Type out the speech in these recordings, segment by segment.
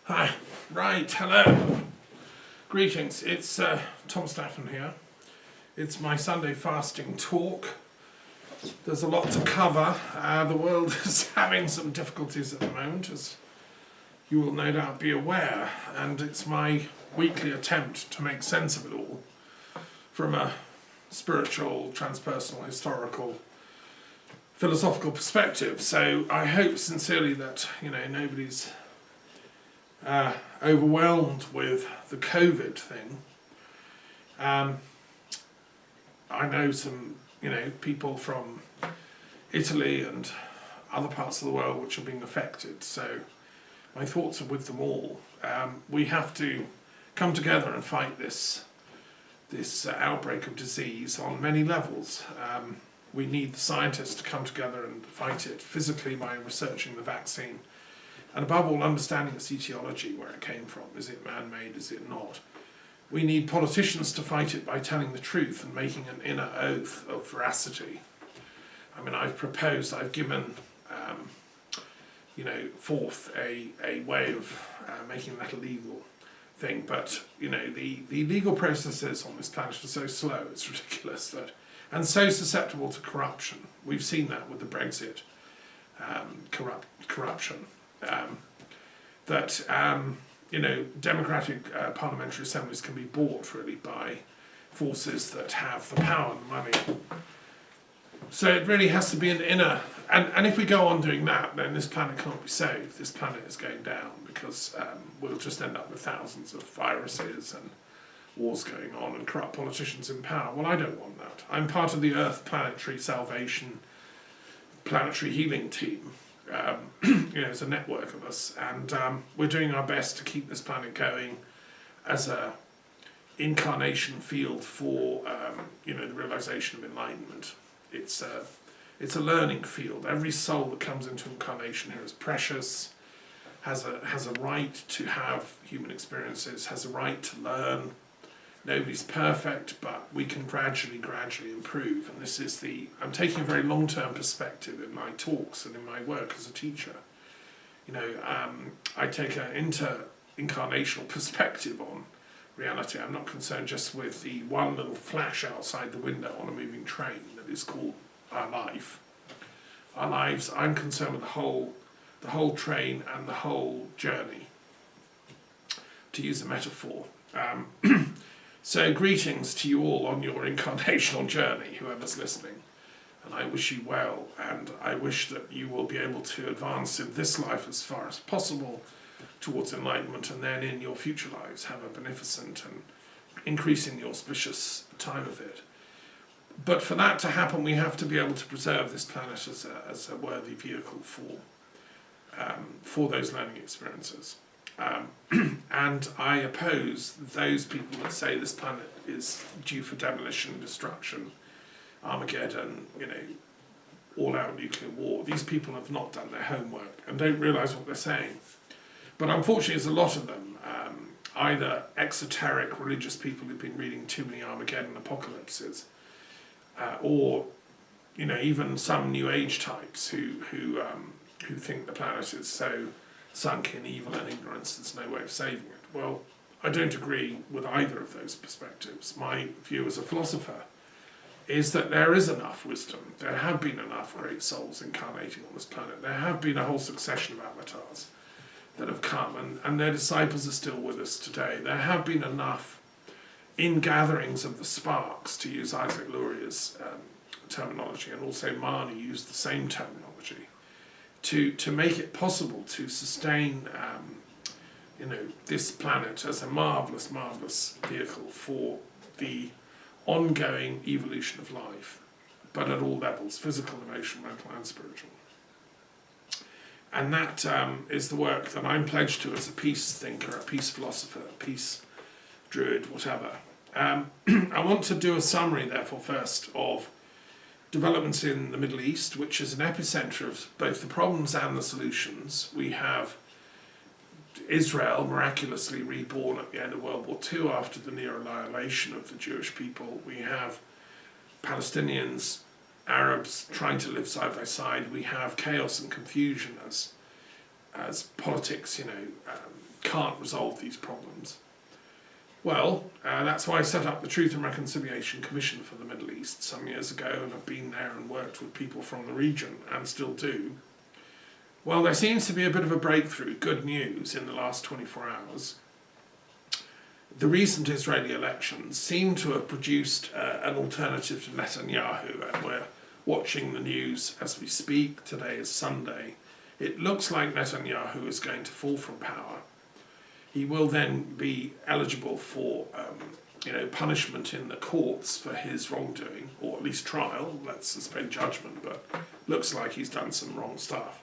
Hi, right, hello. Greetings, it's Tom Daffern here. It's my Sunday fasting talk. There's a lot to cover. The world is having some difficulties at the moment, as you will no doubt be aware, and it's my weekly attempt to make sense of it all from a spiritual, transpersonal, historical, philosophical perspective. So I hope sincerely that nobody's overwhelmed with the COVID thing. I know some people from Italy and other parts of the world which are being affected, so my thoughts are with them all. We have to come together and fight this outbreak of disease on many levels. We need the scientists to come together and fight it physically by researching the vaccine, and above all understanding its etiology, where it came from. Is it man-made, is it not? We need politicians to fight it by telling the truth and making an inner oath of veracity. I mean, I've given forth a way of making that a legal thing, but the legal processes on this planet are so slow, it's ridiculous, and so susceptible to corruption. We've seen that with the Brexit corruption. Democratic parliamentary assemblies can be bought really by forces that have the power and the money. So it really has to be an inner, and if we go on doing that, then this planet can't be saved. This planet is going down because we'll just end up with thousands of viruses and wars going on and corrupt politicians in power. Well, I don't want that. I'm part of the Earth Planetary Salvation, Planetary Healing Team. It's a network of us, and we're doing our best to keep this planet going as a incarnation field for the realization of enlightenment. It's a learning field. Every soul that comes into incarnation here is precious, has a right to have human experiences, has a right to learn. Nobody's perfect, but we can gradually improve. And this is I'm taking a very long-term perspective in my talks and in my work as a teacher. I take an inter-incarnational perspective on reality. I'm not concerned just with the one little flash outside the window on a moving train that is called our life. Our lives, I'm concerned with the whole train and the whole journey, to use a metaphor. So greetings to you all on your incarnational journey, whoever's listening, and I wish you well, and I wish that you will be able to advance in this life as far as possible towards enlightenment, and then in your future lives have a beneficent and increasingly auspicious time of it. But for that to happen, we have to be able to preserve this planet as a worthy vehicle for those learning experiences. And I oppose those people that say this planet is due for demolition, destruction, Armageddon, all-out nuclear war. These people have not done their homework and don't realise what they're saying. But unfortunately, there's a lot of them, either exoteric religious people who've been reading too many Armageddon apocalypses, or even some New Age types who think the planet is so sunk in evil and ignorance, there's no way of saving it. Well, I don't agree with either of those perspectives. My view as a philosopher is that there is enough wisdom. There have been enough great souls incarnating on this planet. There have been a whole succession of avatars that have come, and their disciples are still with us today. There have been enough ingatherings of the sparks, to use Isaac Lurier's terminology, and also Marnie used the same terminology, to make it possible to sustain this planet as a marvellous vehicle for the ongoing evolution of life, but at all levels, physical, emotional, mental and spiritual. And that is the work that I'm pledged to as a peace thinker, a peace philosopher, a peace druid, whatever. I want to do a summary, therefore, first of developments in the Middle East, which is an epicenter of both the problems and the solutions. We have Israel miraculously reborn at the end of World War II after the near annihilation of the Jewish people. We have Palestinians, Arabs trying to live side by side. We have chaos and confusion as politics, can't resolve these problems. Well, that's why I set up the Truth and Reconciliation Commission for the Middle East some years ago, and I've been there and worked with people from the region, and still do. Well, there seems to be a bit of a breakthrough, good news, in the last 24 hours. The recent Israeli elections seem to have produced an alternative to Netanyahu, and we're watching the news as we speak. Today is Sunday. It looks like Netanyahu is going to fall from power. He will then be eligible for punishment in the courts for his wrongdoing, or at least trial. Let's suspend judgment, but looks like he's done some wrong stuff.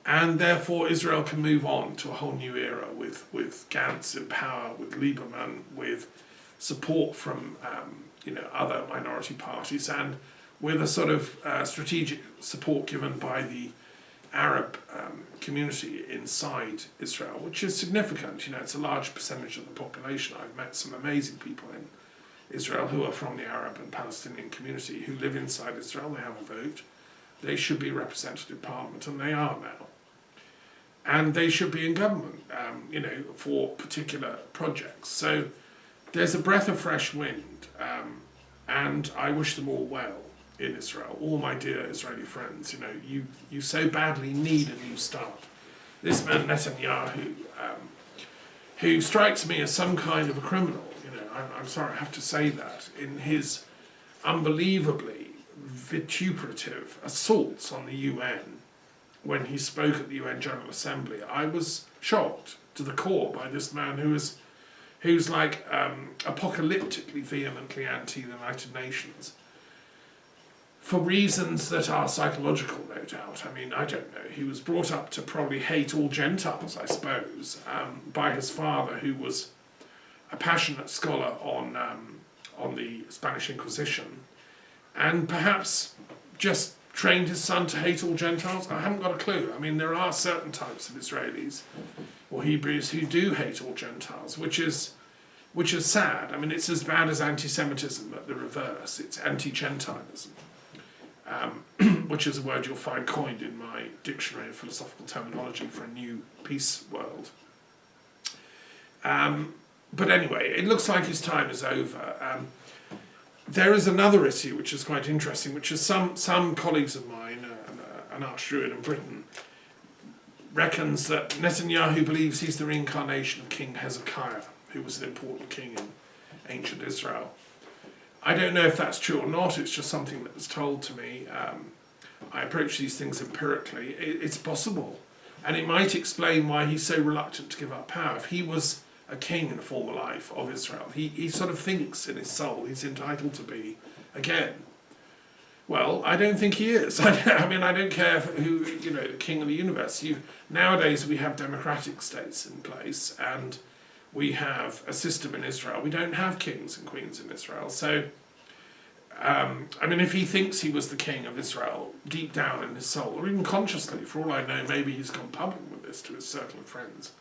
And therefore Israel can move on to a whole new era with Gantz in power, with Lieberman, with support from other minority parties, and with a sort of strategic support given by the Arab community inside Israel, which is significant. It's a large percentage of the population. I've met some amazing people in Israel who are from the Arab and Palestinian community who live inside Israel. They have a vote. They should be represented in parliament, and they are now. And they should be in government, for particular projects. So there's a breath of fresh wind, and I wish them all well in Israel. All my dear Israeli friends, you so badly need a new start. This man Netanyahu, who strikes me as some kind of a criminal, I'm sorry, I have to say that, in his unbelievably vituperative assaults on the UN. When he spoke at the UN General Assembly, I was shocked to the core by this man who's like apocalyptically vehemently anti the United Nations, for reasons that are psychological, no doubt. I mean, I don't know. He was brought up to probably hate all Gentiles, I suppose, by his father, who was a passionate scholar on the Spanish Inquisition, and perhaps just trained his son to hate all Gentiles. I haven't got a clue. I mean, there are certain types of Israelis or Hebrews who do hate all Gentiles, which is sad. I mean, it's as bad as anti-Semitism, but the reverse. It's anti-Gentilism, which is a word you'll find coined in my dictionary of philosophical terminology for a new peace world. But anyway, it looks like his time is over. There is another issue which is quite interesting, which is some colleagues of mine, an archdruid in Britain, reckons that Netanyahu believes he's the reincarnation of King Hezekiah, who was an important king in ancient Israel. I don't know if that's true or not. It's just something that was told to me. I approach these things empirically. It's possible, and it might explain why he's so reluctant to give up power. If he was a king in a former life of Israel, he sort of thinks in his soul he's entitled to be again. Well, I don't think he is. I mean, I don't care who, the king of the universe. Nowadays we have democratic states in place, and we have a system in Israel. We don't have kings and queens in Israel. So, I mean, if he thinks he was the king of Israel deep down in his soul, or even consciously, for all I know, maybe he's gone public with this to his circle of friends,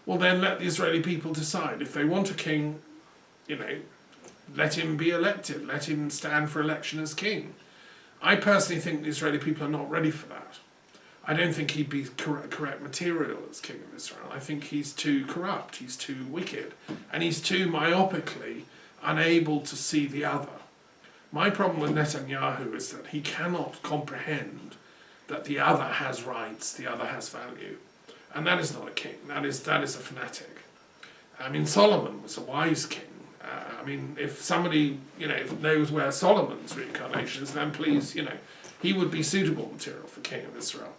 well, then let the Israeli people decide. If they want a king, let him be elected. Let him stand for election as king. I personally think the Israeli people are not ready for that. I don't think he'd be correct material as king of Israel. I think he's too corrupt, he's too wicked, and he's too myopically unable to see the other. My problem with Netanyahu is that he cannot comprehend that the other has rights, the other has value. And that is not a king, that is a fanatic. I mean, Solomon was a wise king. I mean, if somebody, knows where Solomon's reincarnation is, then please, he would be suitable material for king of Israel.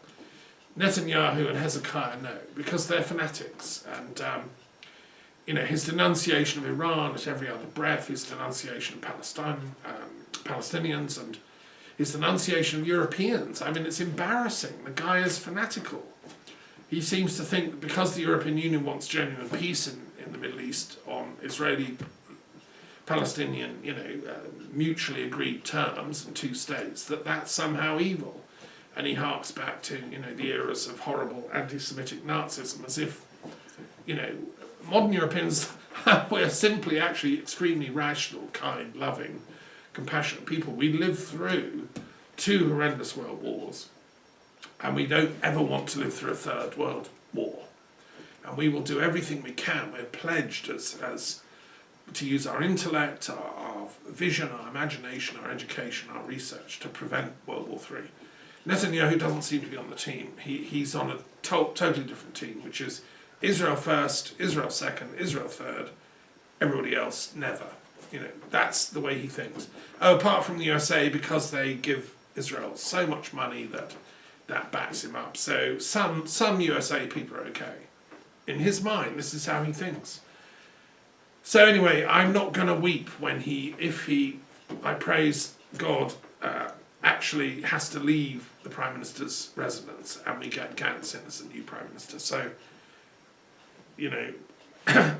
Netanyahu and Hezekiah, no, because they're fanatics. And, his denunciation of Iran at every other breath, his denunciation of Palestinians, and his denunciation of Europeans. I mean, it's embarrassing. The guy is fanatical. He seems to think that because the European Union wants genuine peace in the Middle East on Israeli-Palestinian, mutually agreed terms and two states, that's somehow evil. And he harks back to, the eras of horrible anti-Semitic Nazism, as if, modern Europeans, we're simply actually extremely rational, kind, loving, compassionate people. We lived through 2 horrendous world wars. And we don't ever want to live through a 3rd world war. and we will do everything we can. We're pledged as to use our intellect, our vision, our imagination, our education, our research to prevent World War III. Netanyahu doesn't seem to be on the team. He's on a totally different team, which is Israel first, Israel second, Israel third, everybody else never. That's the way he thinks. Apart from the USA, because they give Israel so much money that backs him up. So some USA people are okay. In his mind, this is how he thinks. So anyway, I'm not going to weep when I praise God, actually has to leave the Prime Minister's residence and we get Gantz in as a new Prime Minister. So,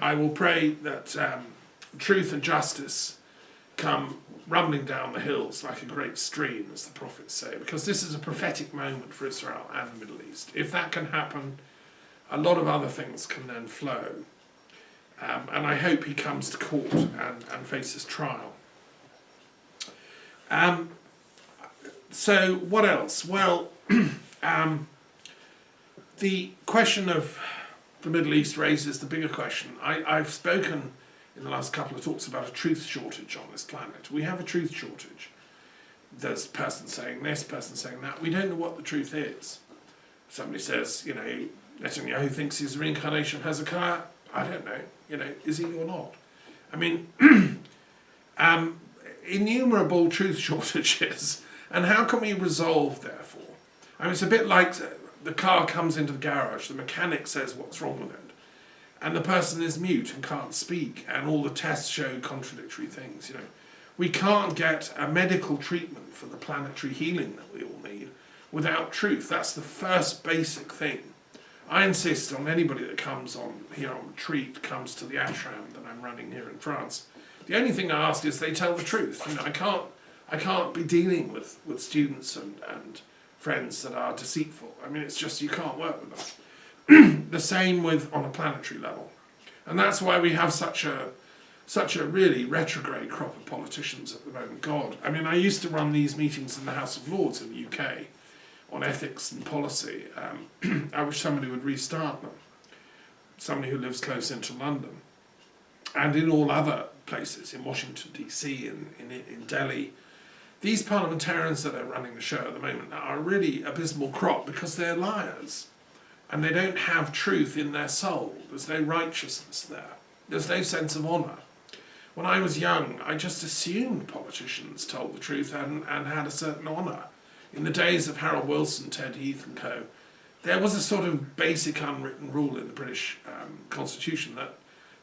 I will pray that truth and justice come rumbling down the hills like a great stream, as the prophets say, because this is a prophetic moment for Israel and the Middle East. If that can happen, a lot of other things can then flow. And I hope he comes to court and faces trial. So what else? Well, the question of the Middle East raises the bigger question. I've spoken in the last couple of talks about a truth shortage on this planet. We have a truth shortage. There's a person saying this, person saying that. We don't know what the truth is. Somebody says, Netanyahu thinks he's reincarnation of Hezekiah. I don't know. Is he or not? I mean, innumerable truth shortages. And how can we resolve, therefore? I mean, it's a bit like the car comes into the garage, the mechanic says what's wrong with it, and the person is mute and can't speak, and all the tests show contradictory things. We can't get a medical treatment for the planetary healing that we all need without truth. That's the first basic thing. I insist on anybody that comes on here on retreat, comes to the ashram that I'm running here in France. The only thing I ask is they tell the truth. I can't be dealing with students and friends that are deceitful. I mean, it's just you can't work with them. The same on a planetary level. And that's why we have such a really retrograde crop of politicians at the moment. God, I mean, I used to run these meetings in the House of Lords in the UK on ethics and policy. I wish somebody would restart them. Somebody who lives close into London. And in all other places, in Washington DC, in Delhi. These parliamentarians that are running the show at the moment are a really abysmal crop because they're liars. And they don't have truth in their soul. There's no righteousness there. There's no sense of honour. When I was young, I just assumed politicians told the truth and had a certain honour. In the days of Harold Wilson, Ted Heath and co., there was a sort of basic unwritten rule in the British Constitution that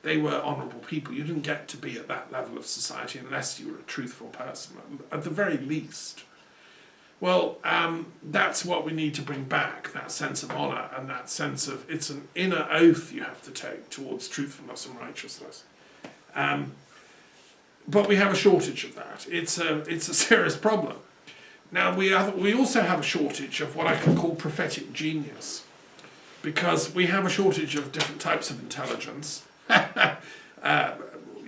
they were honourable people. You didn't get to be at that level of society unless you were a truthful person, at the very least. Well, that's what we need to bring back, that sense of honour and that sense of it's an inner oath you have to take towards truthfulness and righteousness. But we have a shortage of that. It's a serious problem. Now, we also have a shortage of what I can call prophetic genius, because we have a shortage of different types of intelligence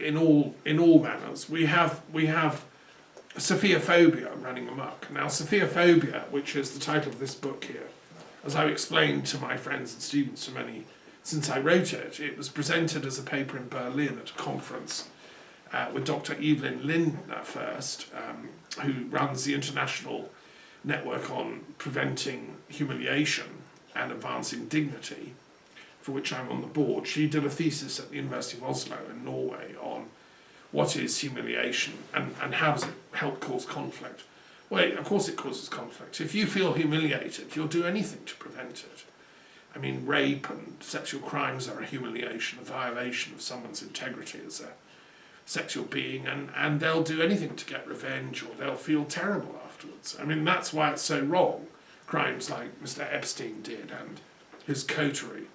in all manners. We have Sophia-phobia running amok. Now, Sophia-phobia, which is the title of this book here, as I've explained to my friends and students since I wrote it, it was presented as a paper in Berlin at a conference with Dr. Evelyn Lindner first, who runs the International Network on Preventing Humiliation and Advancing Dignity, for which I'm on the board. She did a thesis at the University of Oslo in Norway on what is humiliation and how does it help cause conflict. Well, of course it causes conflict. If you feel humiliated, you'll do anything to prevent it. I mean, rape and sexual crimes are a humiliation, a violation of someone's integrity as a sexual being, and they'll do anything to get revenge, or they'll feel terrible afterwards. I mean, that's why it's so wrong. Crimes like Mr. Epstein did and his coterie,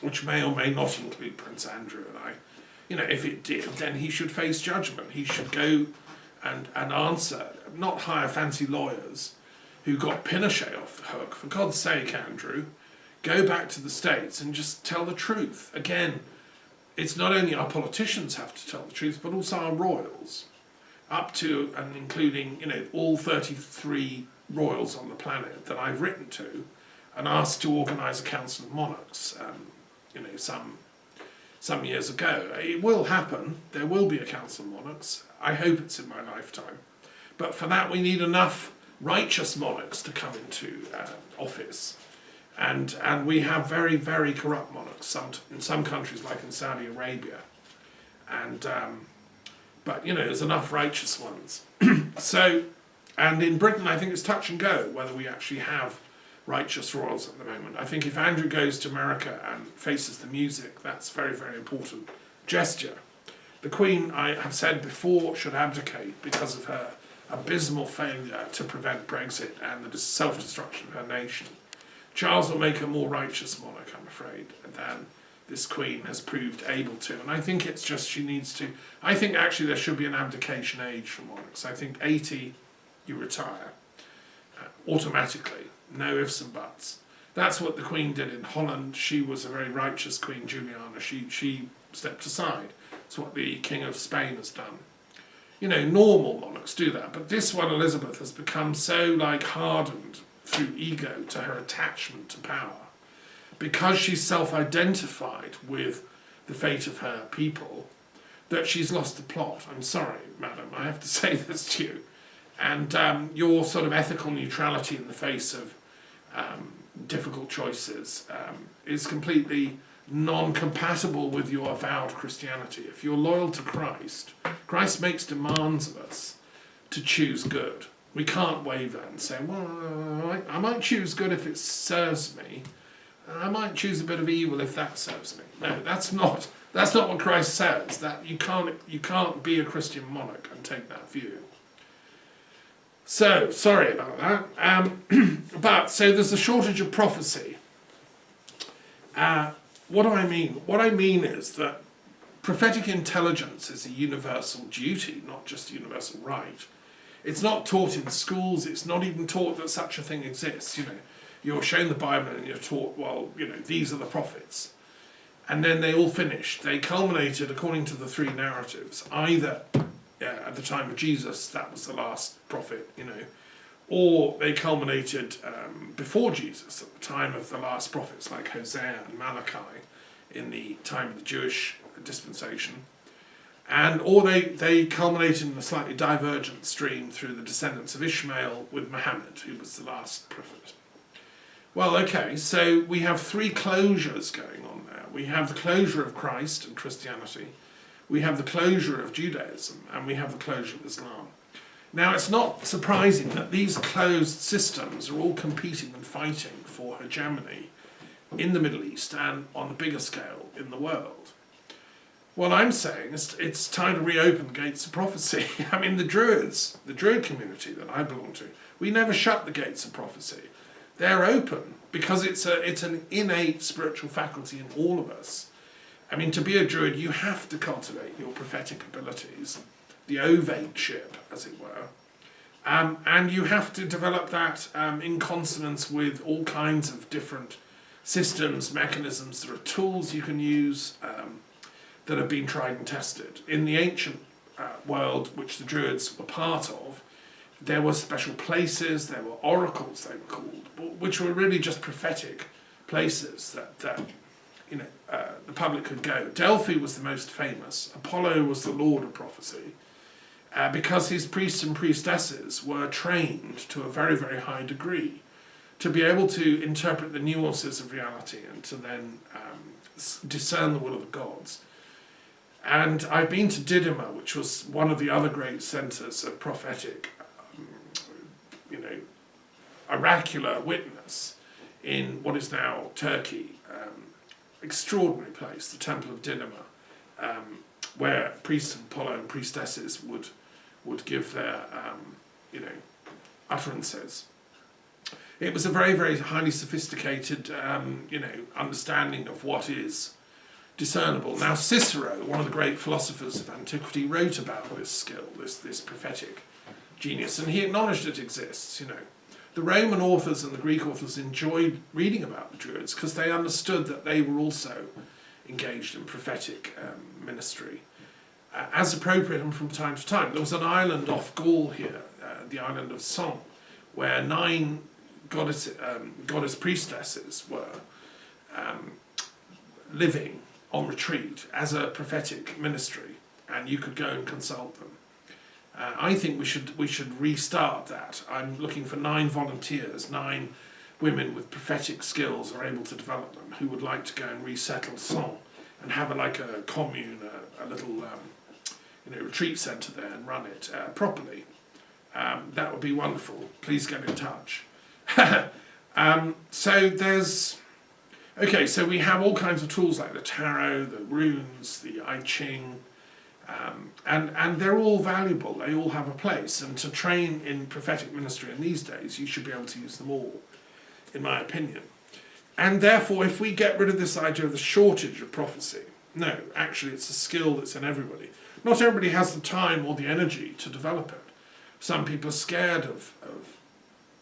which may or may not include Prince Andrew and I. If it did, then he should face judgment. He should go and answer, not hire fancy lawyers who got Pinochet off the hook. For God's sake, Andrew, go back to the States and just tell the truth. Again, it's not only our politicians have to tell the truth, but also our royals, up to and including, all 33 royals on the planet that I've written to and asked to organise a council of monarchs some years ago. It will happen. There will be a council of monarchs. I hope it's in my lifetime. But for that we need enough righteous monarchs to come into office. And we have very, very corrupt monarchs in some countries, like in Saudi Arabia. But there's enough righteous ones. And in Britain, I think it's touch and go whether we actually have righteous royals at the moment. I think if Andrew goes to America and faces the music, that's very, very important gesture. The Queen, I have said before, should abdicate because of her abysmal failure to prevent Brexit and the self-destruction of her nation. Charles will make a more righteous monarch, I'm afraid, than this Queen has proved able to. And I think it's just she needs to... I think actually there should be an abdication age for monarchs. I think 80, you retire automatically. No ifs and buts. That's what the Queen did in Holland. She was a very righteous Queen, Juliana. She stepped aside. It's what the King of Spain has done. Normal monarchs do that. But this one, Elizabeth, has become so hardened through ego to her attachment to power. Because she's self-identified with the fate of her people, that she's lost the plot. I'm sorry, madam, I have to say this to you. And your sort of ethical neutrality in the face of difficult choices is completely non-compatible with your avowed Christianity. If you're loyal to Christ, Christ makes demands of us to choose good. We can't waver and say, well, I might choose good if it serves me. I might choose a bit of evil if that serves me. No, that's not what Christ says. That you can't be a Christian monarch and take that view. So, sorry about that. But, so there's a shortage of prophecy. What do I mean? What I mean is that prophetic intelligence is a universal duty, not just a universal right. It's not taught in schools. It's not even taught that such a thing exists. You're shown the Bible and you're taught, well, these are the prophets. And then they all finished. They culminated according to the three narratives, either at the time of Jesus, that was the last prophet, or they culminated before Jesus, at the time of the last prophets like Hosea and Malachi, in the time of the Jewish dispensation, or they culminated in a slightly divergent stream through the descendants of Ishmael with Muhammad, who was the last prophet. Well, okay, so we have three closures going on there. We have the closure of Christ and Christianity, we have the closure of Judaism, and we have the closure of Islam. Now, it's not surprising that these closed systems are all competing and fighting for hegemony in the Middle East and on a bigger scale in the world. What I'm saying is it's time to reopen the gates of prophecy. I mean, the Druid community that I belong to, we never shut the gates of prophecy. They're open because it's an innate spiritual faculty in all of us. I mean, to be a Druid, you have to cultivate your prophetic abilities, the ovate-ship, as it were, and you have to develop that in consonance with all kinds of different systems, mechanisms. There are tools you can use that have been tried and tested. In the ancient world, which the Druids were part of, there were special places, there were oracles, they were called, which were really just prophetic places that the public could go. Delphi was the most famous. Apollo was the lord of prophecy, because his priests and priestesses were trained to a very, very high degree to be able to interpret the nuances of reality and to then discern the will of the gods. And I've been to Didyma, which was one of the other great centres of prophetic, oracular witness in what is now Turkey. Extraordinary place, the Temple of Didyma, where priests of Apollo and priestesses would give their utterances. It was a very, very highly sophisticated understanding of what is discernible. Now Cicero, one of the great philosophers of antiquity, wrote about this skill, this prophetic genius, and he acknowledged it exists. The Roman authors and the Greek authors enjoyed reading about the Druids because they understood that they were also engaged in prophetic ministry, as appropriate and from time to time. There was an island off Gaul here, the island of Song, where 9 goddess priestesses were living on retreat as a prophetic ministry, and you could go and consult them. I think we should restart that. I'm looking for 9 volunteers, 9 women with prophetic skills are able to develop them, who would like to go and resettle Song and have a commune, a little retreat centre there and run it properly. That would be wonderful. Please get in touch. So we have all kinds of tools like the tarot, the runes, the I Ching, and they're all valuable. They all have a place. And to train in prophetic ministry in these days, you should be able to use them all, in my opinion. And therefore, if we get rid of this idea of the shortage of prophecy, no, actually it's a skill that's in everybody. Not everybody has the time or the energy to develop it. Some people are scared of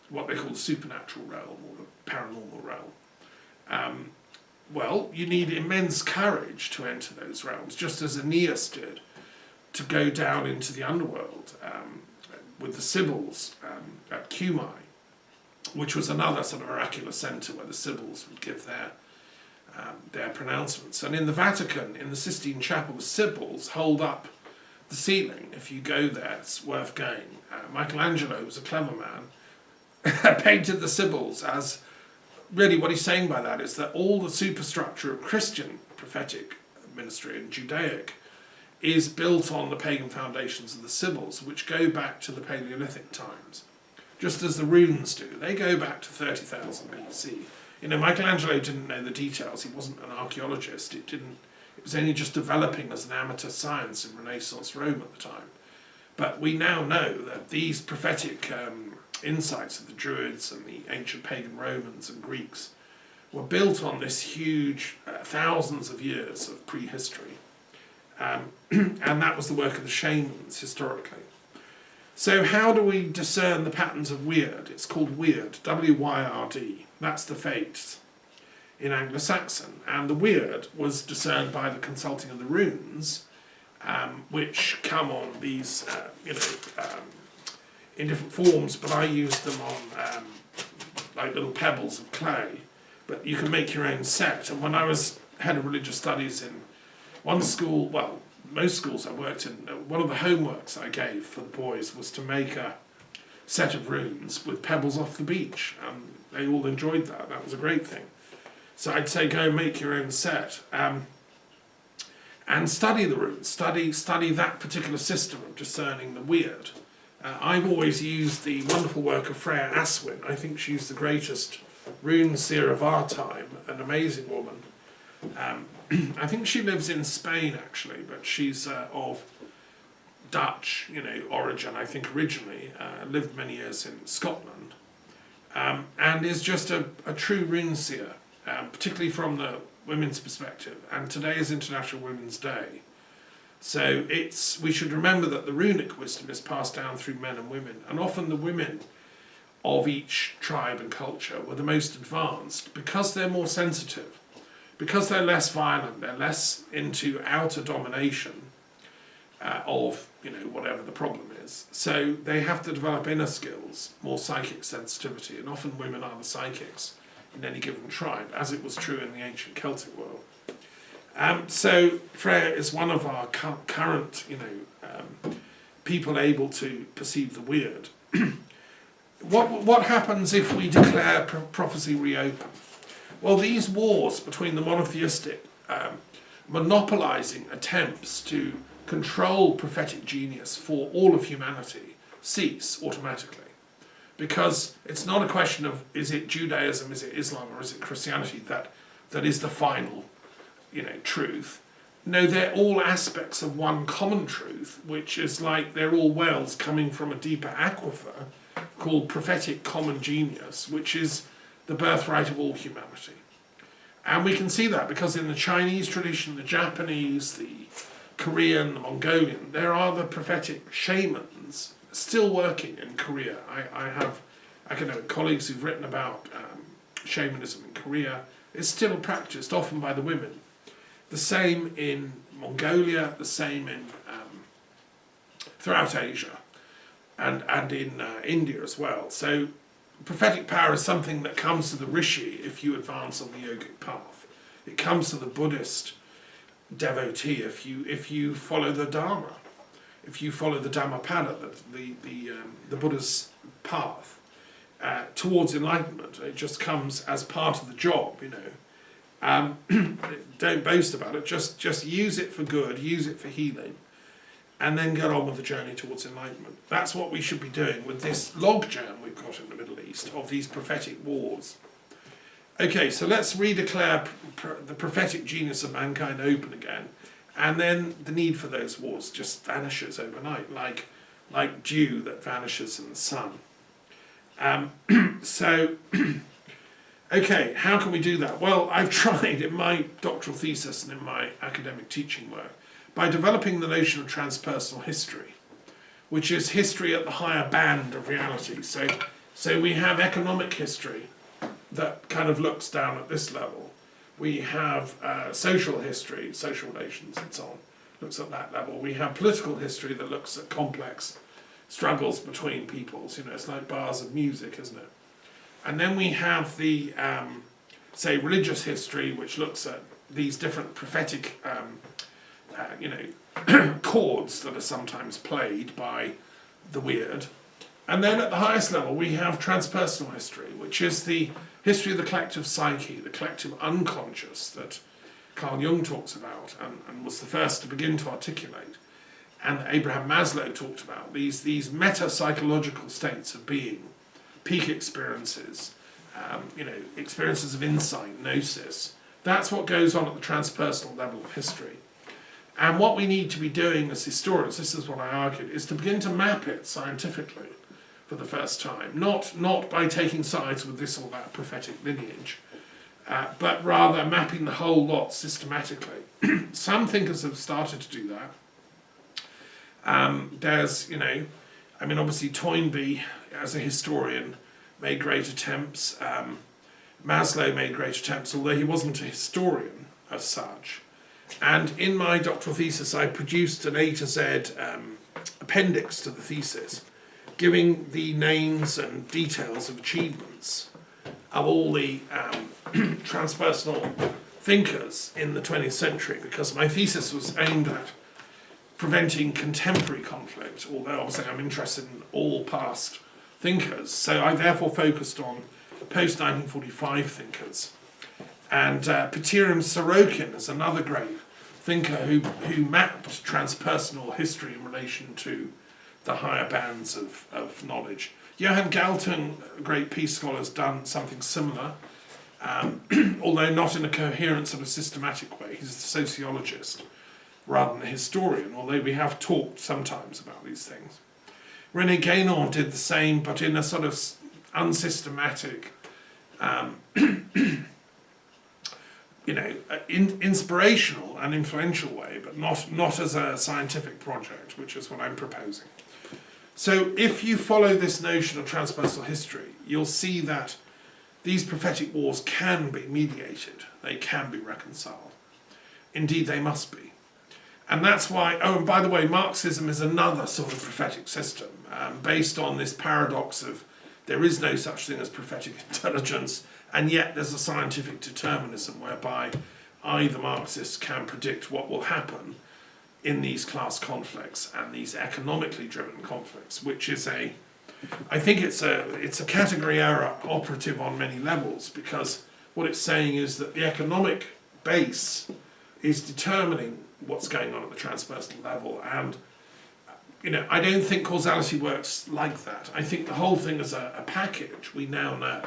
what they call the supernatural realm or the paranormal realm. Well, you need immense courage to enter those realms, just as Aeneas did, to go down into the underworld with the Sibyls at Cumae, which was another sort of oracular centre where the Sibyls would give their pronouncements. And in the Vatican, in the Sistine Chapel, the Sibyls hold up the ceiling. If you go there, it's worth going. Michelangelo was a clever man, painted the Sibyls as, really what he's saying by that is that all the superstructure of Christian prophetic ministry and Judaic is built on the pagan foundations of the Sibyls, which go back to the Paleolithic times, just as the runes do. They go back to 30,000 BC. Michelangelo didn't know the details. He wasn't an archaeologist. It was only just developing as an amateur science in Renaissance Rome at the time. But we now know that these prophetic insights of the Druids and the ancient pagan Romans and Greeks were built on this huge thousands of years of prehistory. And that was the work of the shamans historically. So how do we discern the patterns of weird? It's called weird, W-Y-R-D. That's the fates in Anglo-Saxon. And the weird was discerned by the consulting of the runes, which come on these, in different forms, but I used them on like little pebbles of clay. But you can make your own set. And when I was head of religious studies in one school, well, most schools I worked in, one of the homeworks I gave for the boys was to make a set of runes with pebbles off the beach. And they all enjoyed that. That was a great thing. So I'd say go make your own set. And study the runes, study that particular system of discerning the weird. I've always used the wonderful work of Freya Aswin. I think she's the greatest rune seer of our time, an amazing woman. I think she lives in Spain actually, but she's of Dutch, origin. I think originally lived many years in Scotland, and is just a true rune seer, particularly from the women's perspective. And today is International Women's Day, so we should remember that the runic wisdom is passed down through men and women, and often the women of each tribe and culture were the most advanced because they're more sensitive, because they're less violent, they're less into outer domination of whatever the problem is. So they have to develop inner skills, more psychic sensitivity, and often women are the psychics in any given tribe, as it was true in the ancient Celtic world. So Freya is one of our current, people able to perceive the weird. What happens if we declare prophecy reopen? Well, these wars between the monotheistic, monopolizing attempts to control prophetic genius for all of humanity cease automatically. Because it's not a question of, is it Judaism, is it Islam, or is it Christianity that is the final, truth. No, they're all aspects of one common truth, which is like they're all wells coming from a deeper aquifer called prophetic common genius, which is the birthright of all humanity. And we can see that because in the Chinese tradition, the Japanese, the Korean, the Mongolian, there are the prophetic shamans still working in Korea. I have academic colleagues who've written about shamanism in Korea. It's still practiced, often by the women. The same in Mongolia, the same in throughout Asia, and in India as well. So prophetic power is something that comes to the rishi if you advance on the yogic path. It comes to the Buddhist devotee if you follow the Dharma, if you follow the Dhammapada, the Buddha's path towards enlightenment. It just comes as part of the job, you know. Don't boast about it. Just use it for good, use it for healing, and then get on with the journey towards enlightenment. That's what we should be doing with this logjam we've got in the Middle East of these prophetic wars. Okay, so let's redeclare the prophetic genius of mankind open again, and then the need for those wars just vanishes overnight, like dew that vanishes in the sun. Okay, how can we do that? Well, I've tried in my doctoral thesis and in my academic teaching work by developing the notion of transpersonal history, which is history at the higher band of reality. So we have economic history that kind of looks down at this level. We have social history, social relations and so on, looks at that level. We have political history that looks at complex struggles between peoples. You know, it's like bars of music, isn't it? And then we have the, say, religious history, which looks at these different prophetic, chords that are sometimes played by the weird. And then at the highest level, we have transpersonal history, which is the history of the collective psyche, the collective unconscious that Carl Jung talks about and was the first to begin to articulate. And Abraham Maslow talked about these meta-psychological states of being, peak experiences, experiences of insight, gnosis. That's what goes on at the transpersonal level of history. And what we need to be doing as historians, this is what I argued, is to begin to map it scientifically for the first time. Not by taking sides with this or that prophetic lineage, but rather mapping the whole lot systematically. Some thinkers have started to do that. There's, obviously Toynbee, as a historian, made great attempts. Maslow made great attempts, although he wasn't a historian as such. And in my doctoral thesis, I produced an A to Z appendix to the thesis, giving the names and details of achievements of all the transpersonal thinkers in the 20th century, because my thesis was aimed at preventing contemporary conflict, although obviously I'm interested in all past thinkers. So I therefore focused on post-1945 thinkers. And Peterium Sorokin is another great thinker who mapped transpersonal history in relation to the higher bands of knowledge. Johann Galtung, a great peace scholar, has done something similar, although not in a coherent sort of systematic way. He's a sociologist rather than a historian, although we have talked sometimes about these things. René Guénon did the same, but in a sort of unsystematic, inspirational and influential way, but not as a scientific project, which is what I'm proposing. So if you follow this notion of transpersonal history, you'll see that these prophetic wars can be mediated, they can be reconciled. Indeed, they must be. And that's why, and by the way, Marxism is another sort of prophetic system, based on this paradox of there is no such thing as prophetic intelligence, and yet there's a scientific determinism whereby the Marxists can predict what will happen in these class conflicts and these economically driven conflicts, which is I think it's a category error operative on many levels, because what it's saying is that the economic base is determining what's going on at the transpersonal level, and I don't think causality works like that. I think the whole thing is a package, we now know,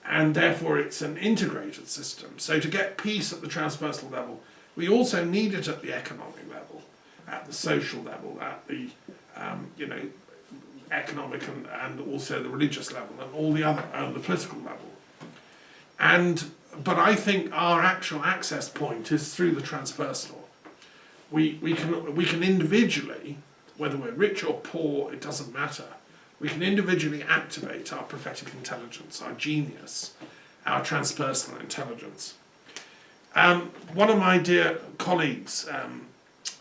and therefore it's an integrated system. So to get peace at the transpersonal level, we also need it at the economic level, at the social level, at the economic and also the religious level, and all the other, the political level. But I think our actual access point is through the transpersonal. We can individually, whether we're rich or poor, it doesn't matter. We can individually activate our prophetic intelligence, our genius, our transpersonal intelligence. One of my dear colleagues,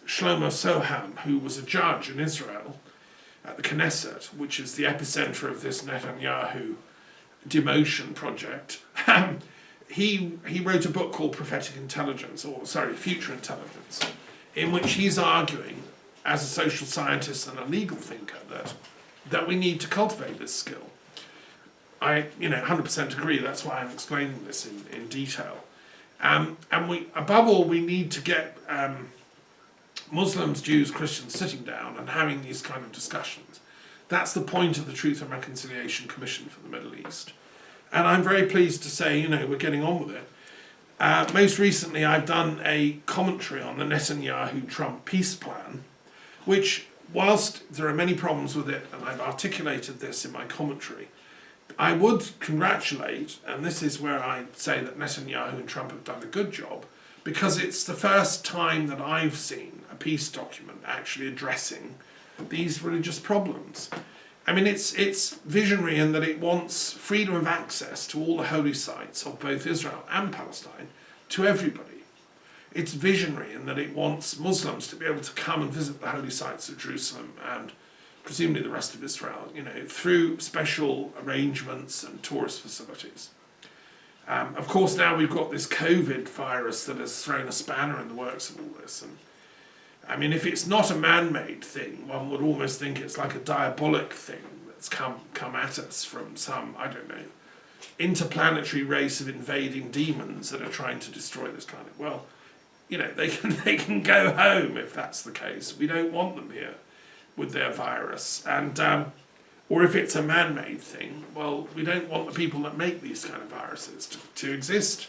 Shlomo Soham, who was a judge in Israel at the Knesset, which is the epicenter of this Netanyahu demotion project, he wrote a book called Prophetic Intelligence, or sorry, Future Intelligence, in which he's arguing, as a social scientist and a legal thinker, that we need to cultivate this skill. I 100% agree. That's why I'm explaining this in detail. And we, above all, we need to get Muslims, Jews, Christians sitting down and having these kind of discussions. That's the point of the Truth and Reconciliation Commission for the Middle East. And I'm very pleased to say, we're getting on with it. Most recently, I've done a commentary on the Netanyahu-Trump peace plan, which, whilst there are many problems with it, and I've articulated this in my commentary, I would congratulate, and this is where I say that Netanyahu and Trump have done a good job, because it's the first time that I've seen a peace document actually addressing these religious problems. I mean, it's visionary in that it wants freedom of access to all the holy sites of both Israel and Palestine to everybody. It's visionary in that it wants Muslims to be able to come and visit the holy sites of Jerusalem and presumably the rest of Israel, through special arrangements and tourist facilities. Of course, now we've got this COVID virus that has thrown a spanner in the works of all this. And I mean, if it's not a man-made thing, one would almost think it's like a diabolic thing that's come at us from some, I don't know, interplanetary race of invading demons that are trying to destroy this planet. Well, they can go home if that's the case. We don't want them here with their virus. And or if it's a man-made thing, well, we don't want the people that make these kind of viruses to exist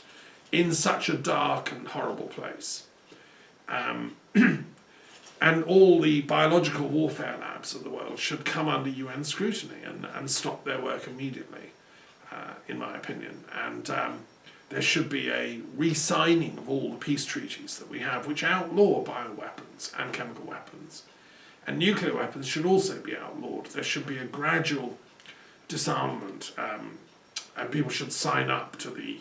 in such a dark and horrible place. And all the biological warfare labs of the world should come under UN scrutiny and stop their work immediately, in my opinion. And there should be a re-signing of all the peace treaties that we have, which outlaw bioweapons and chemical weapons. And nuclear weapons should also be outlawed. There should be a gradual disarmament, and people should sign up to the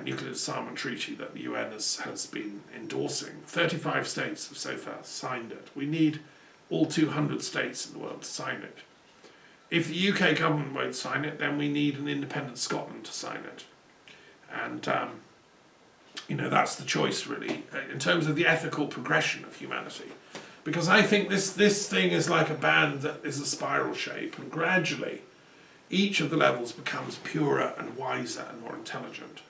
nuclear disarmament treaty that the UN has been endorsing. 35 states have so far signed it. We need all 200 states in the world to sign it. If the UK government won't sign it, then we need an independent Scotland to sign it. And that's the choice, really, in terms of the ethical progression of humanity. Because I think this thing is like a band that is a spiral shape, and gradually each of the levels becomes purer and wiser and more intelligent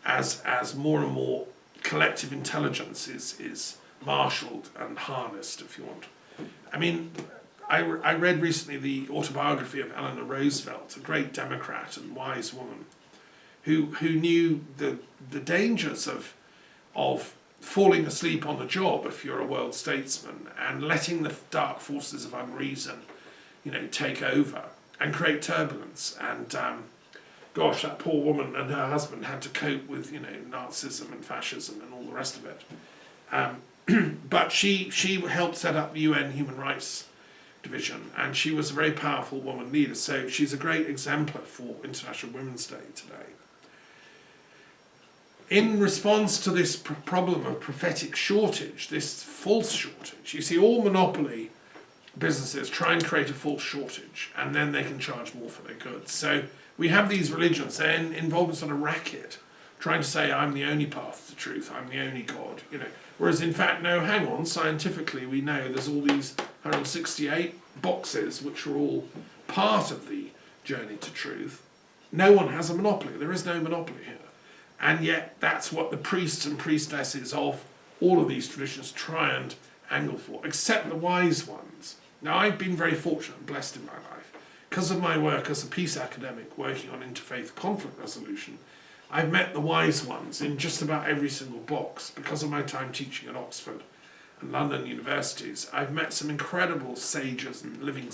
as more and more collective intelligence is marshalled and harnessed, if you want. I mean, I read recently the autobiography of Eleanor Roosevelt, a great Democrat and wise woman, who knew the dangers of falling asleep on the job if you're a world statesman and letting the dark forces of unreason, take over and create turbulence. And gosh, that poor woman and her husband had to cope with, Nazism and fascism and all the rest of it. But she helped set up the UN Human Rights Division, and she was a very powerful woman leader. So she's a great exemplar for International Women's Day today. In response to this problem of prophetic shortage, this false shortage, you see all monopoly businesses try and create a false shortage, and then they can charge more for their goods. So we have these religions, they're involved in sort of racket, trying to say, I'm the only path to truth, I'm the only God, Whereas in fact, no, hang on, scientifically we know there's all these 168 boxes which are all part of the journey to truth. No one has a monopoly, there is no monopoly here. And yet that's what the priests and priestesses of all of these traditions try and angle for, except the wise ones. Now, I've been very fortunate and blessed in my life. Because of my work as a peace academic working on interfaith conflict resolution, I've met the wise ones in just about every single box. Because of my time teaching at Oxford and London universities, I've met some incredible sages and living